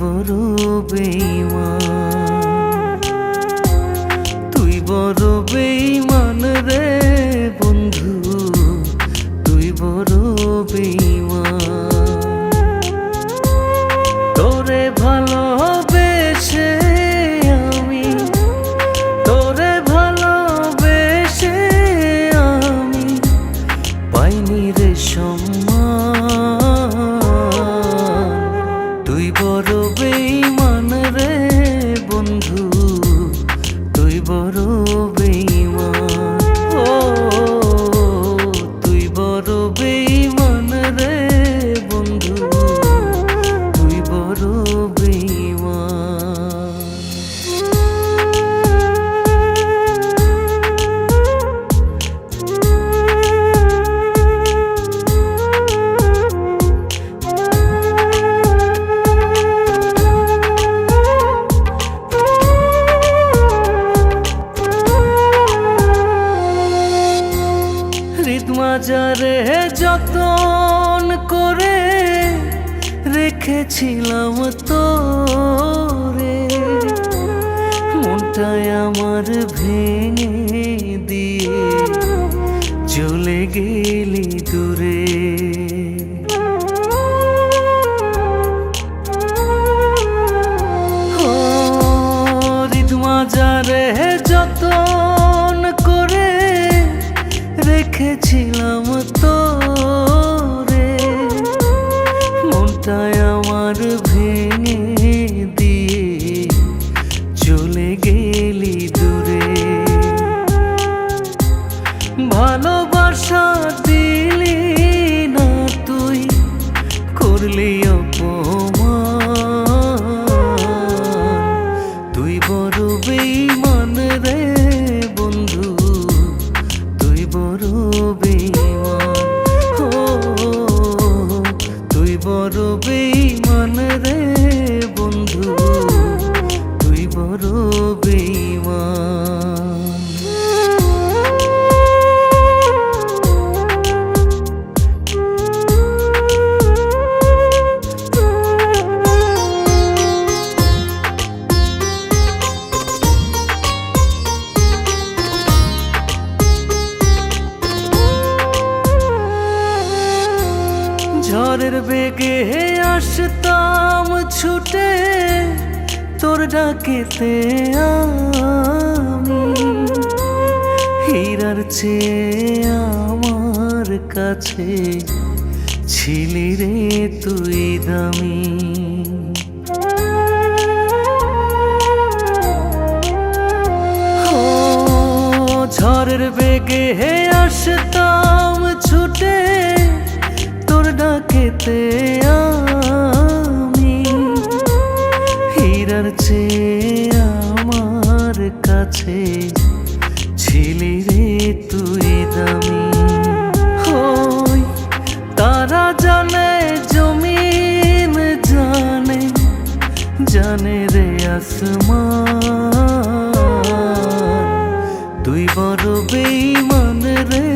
বড় বেঈমান, তুই বড় বেঈমান রে বন্ধু, তুই বড় বেঈমান। তোরে ভালোবেসে আমি, তোরে ভালোবেসে আমি পাইনি রে সম্মান। তুই বড় বেঈমান রে বন্ধু, তুই বড় বেঈমান। ও তুই বড় বেঈমান রে বন্ধু, তুই বড় বেঈমান। মাজারে যতন করে রেখেছিলাম তোরে, মনটাই আমার ভেঙে দিয়ে চলে গেলি দূরে। মাজারে যতন করে রেখেছিলাম তোরে, মনটাই আমার ভেঙে দিয়ে চলে গেলি দূরে। ভালোবাসা দিলি না তুই, করলি অপমান। তুই বড় বেঈমান রে বন্ধু, তুই বড় বেঈমান। ও তুই বড় বেঈমান রে বন্ধু, তুই বড় বেঈমান। ঝড়ের বেগে আসতাম ছুটে তোর ডাকেতে আমি, হীরার চেয়ে আমার কাছে ছিলি রে তুই দামি। ঝড়ের বেগে আসতাম ছুটে তোর ডাকেতে আমি, হীরার চেয়ে আমার কাছে ছিলি রে তুই দামি। হই তারা জানে জমিন জানে, জানে রে আসমান। তুই বড় বেঈমান রে